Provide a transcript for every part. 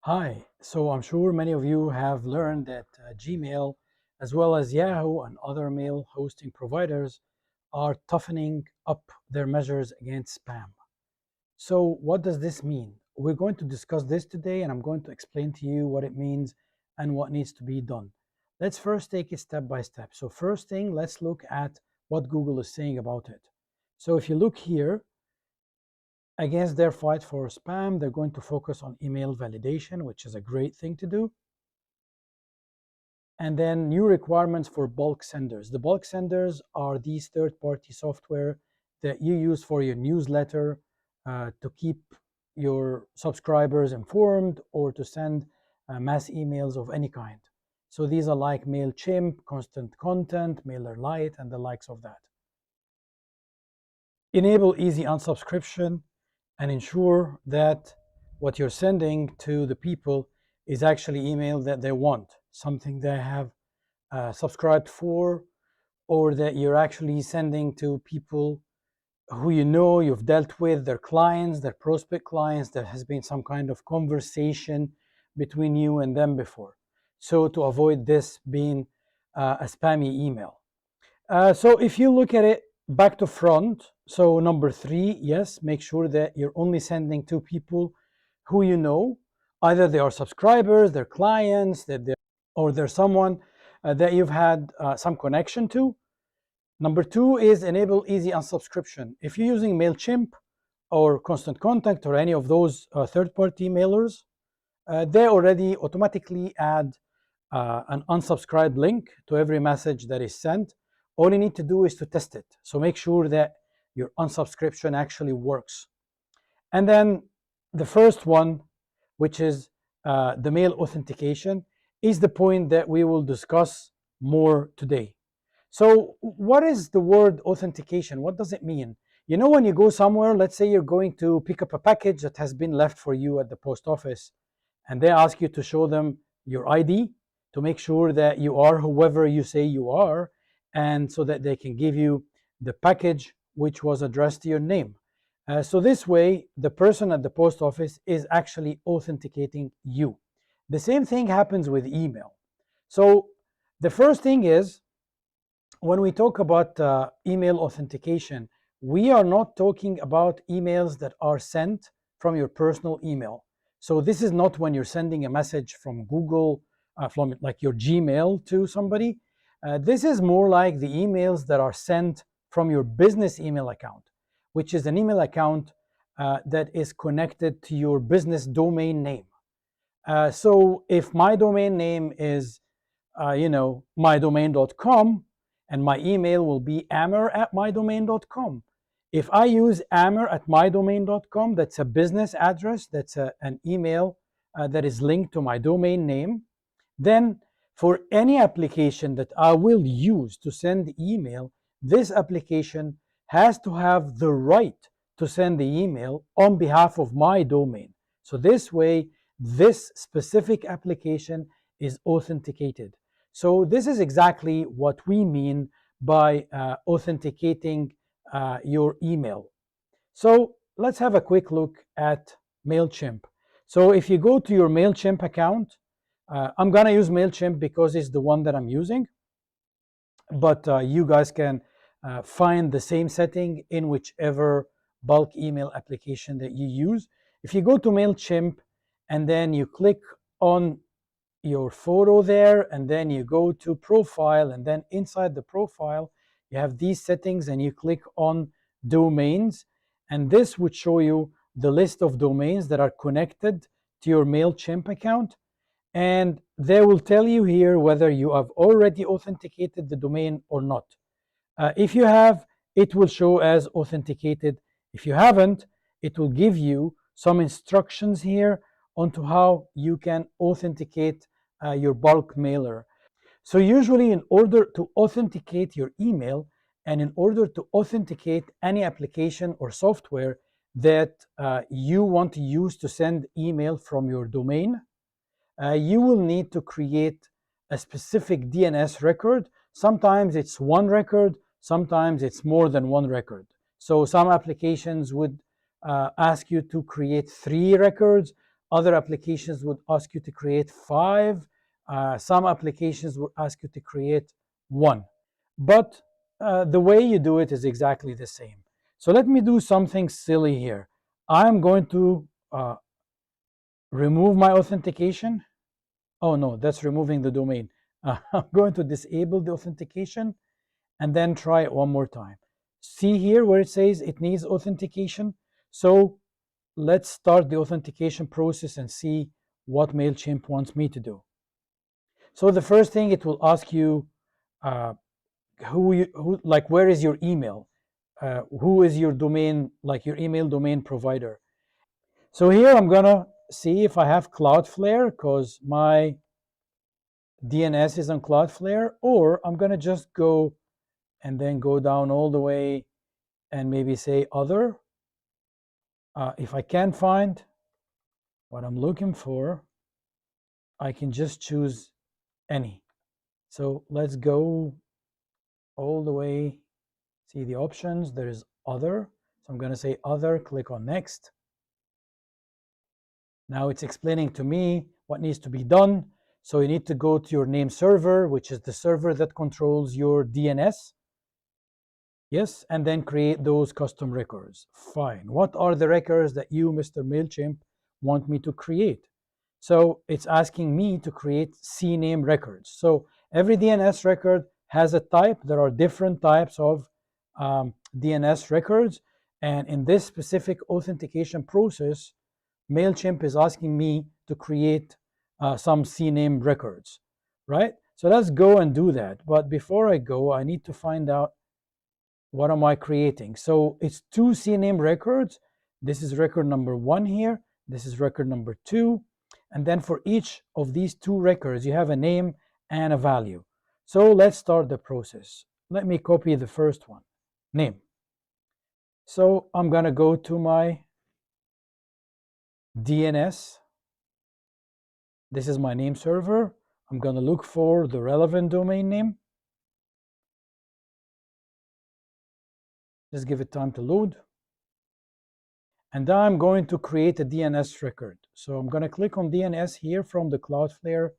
Hi, so I'm sure many of you have learned that Gmail, as well as Yahoo and other mail hosting providers, are toughening up their measures against spam. So, what does this mean? We're going to discuss this today, and I'm going to explain to you what it means and what needs to be done. Let's first take it step by step. So, first thing, let's look at what Google is saying about it. So, if you look here, against their fight for spam, they're going to focus on email validation, which is a great thing to do. And then new requirements for bulk senders. The bulk senders are these third-party software that you use for your newsletter to keep your subscribers informed or to send mass emails of any kind. So these are like Mailchimp, Constant Content, MailerLite, and the likes of that. Enable easy unsubscription and ensure that what you're sending to the people is actually email that they want, something they have subscribed for, or that you're actually sending to people who you know, you've dealt with, their clients, their prospect clients. There has been some kind of conversation between you and them before. So to avoid this being a spammy email. So if you look at it back to front, so number 3, yes, make sure that you're only sending to people who you know, either they are subscribers, they're clients, or they're someone that you've had some connection to. Number 2 is enable easy unsubscription. If you're using Mailchimp or Constant Contact or any of those third-party mailers, they already automatically add an unsubscribe link to every message that is sent. All you need to do is to test it. So make sure that your unsubscription actually works. And then the first one, which is the mail authentication, is the point that we will discuss more today. So what is the word authentication? What does it mean? You know, when you go somewhere, let's say you're going to pick up a package that has been left for you at the post office, and they ask you to show them your ID to make sure that you are whoever you say you are, and so that they can give you the package which was addressed to your name. So this way, the person at the post office is actually authenticating you. The same thing happens with email. So the first thing is, when we talk about email authentication, we are not talking about emails that are sent from your personal email. So this is not when you're sending a message from Google, from like your Gmail to somebody. This is more like the emails that are sent from your business email account, which is an email account that is connected to your business domain name. So if my domain name is, mydomain.com, and my email will be amer@mydomain.com. If I use amer@mydomain.com, that's a business address, that's an email that is linked to my domain name, then for any application that I will use to send email, this application has to have the right to send the email on behalf of my domain. So this way, this specific application is authenticated. So this is exactly what we mean by authenticating your email. So let's have a quick look at Mailchimp. So if you go to your Mailchimp account, I'm gonna use Mailchimp because it's the one that I'm using, but you guys can find the same setting in whichever bulk email application that you use. If you go to Mailchimp and then you click on your photo there, and then you go to profile, and then inside the profile you have these settings, and you click on domains, and this would show you the list of domains that are connected to your Mailchimp account, and they will tell you here whether you have already authenticated the domain or not. If you have, it will show as authenticated. If you haven't, it will give you some instructions here onto how you can authenticate your bulk mailer. So usually, in order to authenticate your email and in order to authenticate any application or software that you want to use to send email from your domain, you will need to create a specific DNS record. Sometimes it's one record, sometimes it's more than one record. So some applications would ask you to create 3 records, Other applications would ask you to create 5. Some applications would ask you to create 1. But the way you do it is exactly the same. So let me do something silly here. I'm going to remove my authentication. Oh no, that's removing the domain. I'm going to disable the authentication and then try it one more time. See here where it says it needs authentication. So let's start the authentication process and see what Mailchimp wants me to do. So the first thing it will ask you, uh, like where is your email? Who is your domain, like your email domain provider? So here I'm gonna see if I have Cloudflare because my DNS is on Cloudflare, or I'm gonna just go and then go down all the way and maybe say other. If I can't find what I'm looking for, I can just choose any. So let's go all the way, see the options. There's other. So I'm going to say other, click on next. Now it's explaining to me what needs to be done. So you need to go to your name server, which is the server that controls your DNS. Yes, and then create those custom records. Fine. What are the records that you, Mr. Mailchimp, want me to create? So it's asking me to create CNAME records. So every DNS record has a type. There are different types of DNS records. And in this specific authentication process, Mailchimp is asking me to create some CNAME records, right? So let's go and do that. But before I go, I need to find out what am I creating. So it's 2 CNAME records. This is record number 1 here. This is record number 2. And then for each of these 2 records, you have a name and a value. So let's start the process. Let me copy the first one, name. So I'm going to go to my DNS. This is my name server. I'm going to look for the relevant domain name. Just give it time to load. And I'm going to create a DNS record. So I'm going to click on DNS here from the Cloudflare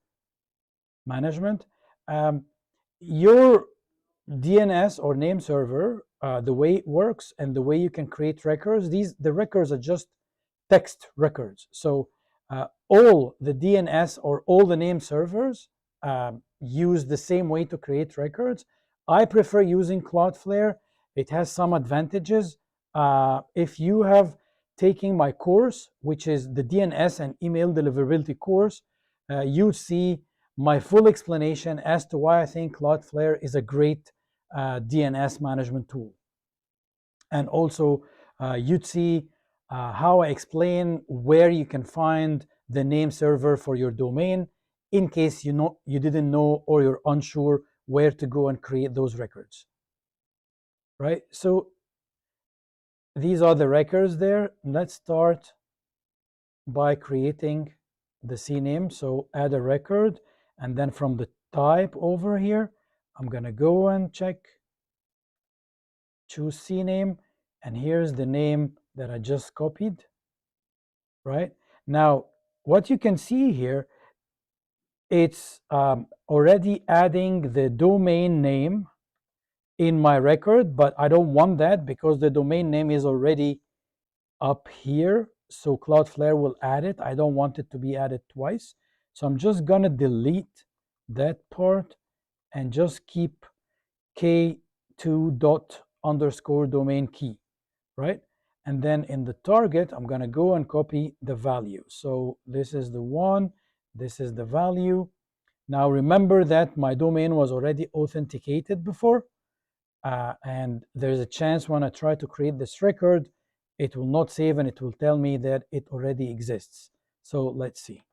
management. Your DNS or name server, the way it works and the way you can create records, the records are just text records. So all the DNS or all the name servers use the same way to create records. I prefer using Cloudflare. It has some advantages. If you have taken my course, which is the DNS and email deliverability course, you see my full explanation as to why I think Cloudflare is a great DNS management tool. And also, you'd see how I explain where you can find the name server for your domain in case you didn't know or you're unsure where to go and create those records. Right? So these are the records there. Let's start by creating the CNAME. So add a record, and then from the type over here, I'm going to go and check, choose CNAME, and here's the name that I just copied, right? Now, what you can see here, it's already adding the domain name in my record, but I don't want that because the domain name is already up here. So Cloudflare will add it. I don't want it to be added twice. So I'm just going to delete that part and just keep k2._domain key, right? And then in the target, I'm going to go and copy the value. So this is the one, this is the value. Now remember that my domain was already authenticated before, and there's a chance when I try to create this record, it will not save and it will tell me that it already exists. So let's see.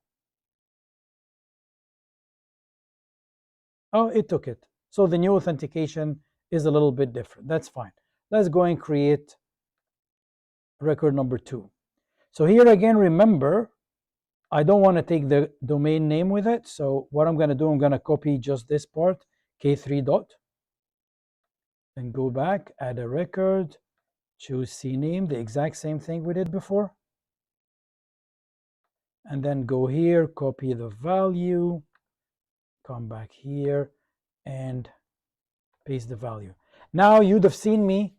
Oh, it took it. So the new authentication is a little bit different. That's fine. Let's go and create record number 2. So here again, remember, I don't want to take the domain name with it. So what I'm going to do, I'm going to copy just this part, k3 dot, and go back, add a record, choose CNAME, the exact same thing we did before. and then go here, copy the value, come back here, and paste the value. Now you'd have seen me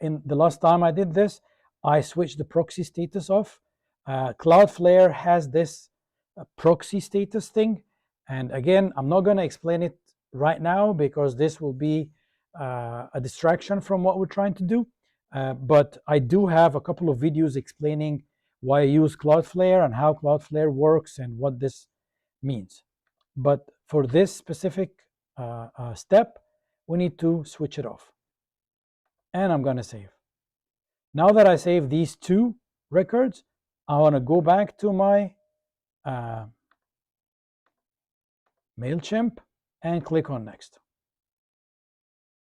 in the last time I did this, I switched the proxy status off. Cloudflare has this proxy status thing. And again, I'm not going to explain it right now because this will be a distraction from what we're trying to do. But I do have a couple of videos explaining why I use Cloudflare and how Cloudflare works and what this means. But for this specific step, we need to switch it off. And I'm going to save. Now that I save these two records, I want to go back to my Mailchimp and click on next.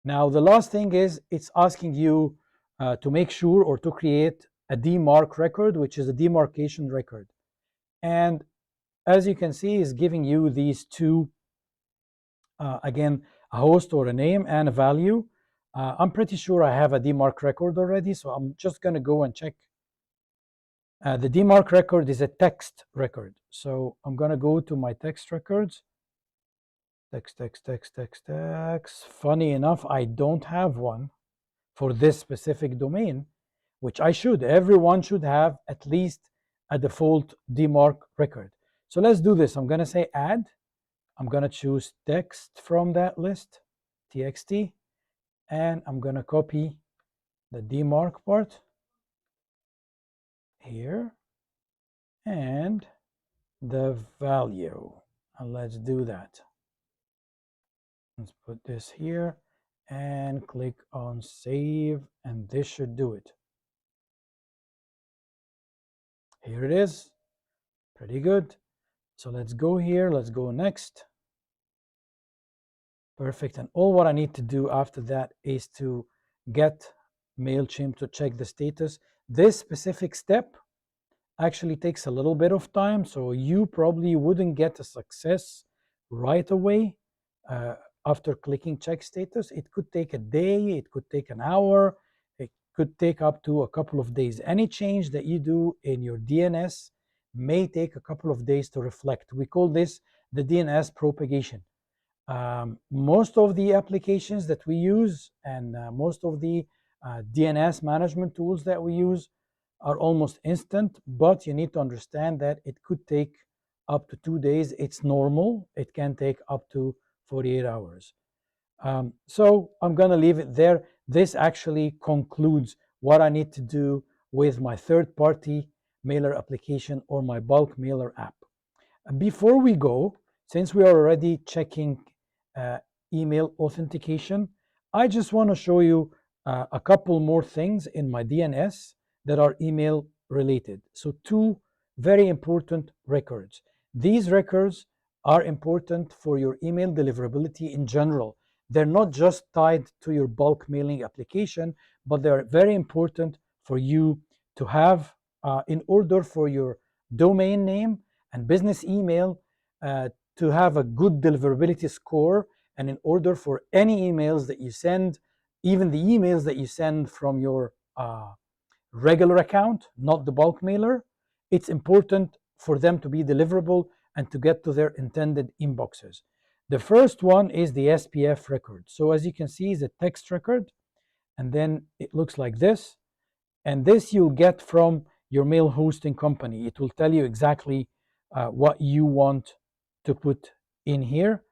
Now the last thing is it's asking you to make sure or to create a demarc record, which is a demarcation record. And as you can see, it's giving you these two, again, a host or a name and a value. I'm pretty sure I have a demarc record already, so I'm just going to go and check. The demarc record is a text record. So I'm going to go to my text records. Text. Funny enough, I don't have one for this specific domain, which I should. Everyone should have at least a default demarc record. So let's do this. I'm going to say add. I'm going to choose text from that list, txt, and I'm going to copy the demarc part here and the value. And let's do that. Let's put this here and click on save, and this should do it. Here it is. Pretty good. So let's go here. Let's go next. Perfect. And all what I need to do after that is to get Mailchimp to check the status. This specific step actually takes a little bit of time, so you probably wouldn't get a success right away after clicking check status. It could take a day, it could take an hour, it could take up to a couple of days. Any change that you do in your DNS may take a couple of days to reflect. We call this the DNS propagation. Most of the applications that we use and most of the DNS management tools that we use are almost instant, but you need to understand that it could take up to 2 days. It's normal. It can take up to 48 hours. So I'm going to leave it there. This actually concludes what I need to do with my third-party mailer application or my bulk mailer app. Before we go, since we are already checking email authentication, I just want to show you a couple more things in my DNS that are email related. So two very important records. These records are important for your email deliverability in general. They're not just tied to your bulk mailing application, but they're very important for you to have in order for your domain name and business email to have a good deliverability score, and in order for any emails that you send, even the emails that you send from your regular account, not the bulk mailer, it's important for them to be deliverable and to get to their intended inboxes. The first one is the SPF record. So as you can see, is a text record, and then it looks like this. And this you'll get from your mail hosting company. It will tell you exactly what you want to put in here.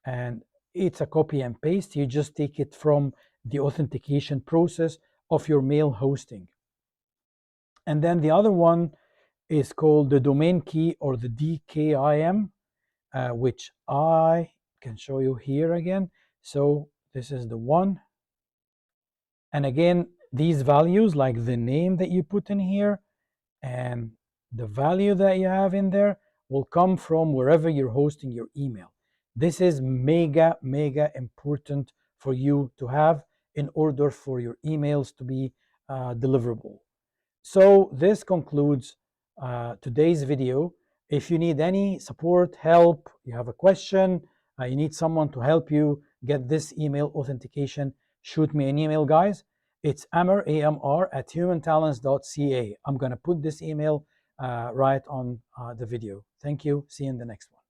And it's a copy and paste. You just take it from the authentication process of your mail hosting. And then the other one is called the domain key or the DKIM, which I can show you here again. So this is the one. And again, these values, like the name that you put in here and the value that you have in there, will come from wherever you're hosting your email. This is mega important for you to have in order for your emails to be deliverable. So this concludes today's video. If you need any support, help, you have a question, you need someone to help you get this email authentication, shoot me an email, guys. It's amr, AMR, @humantalents.ca. I'm going to put this email right on the video. Thank you. See you in the next one.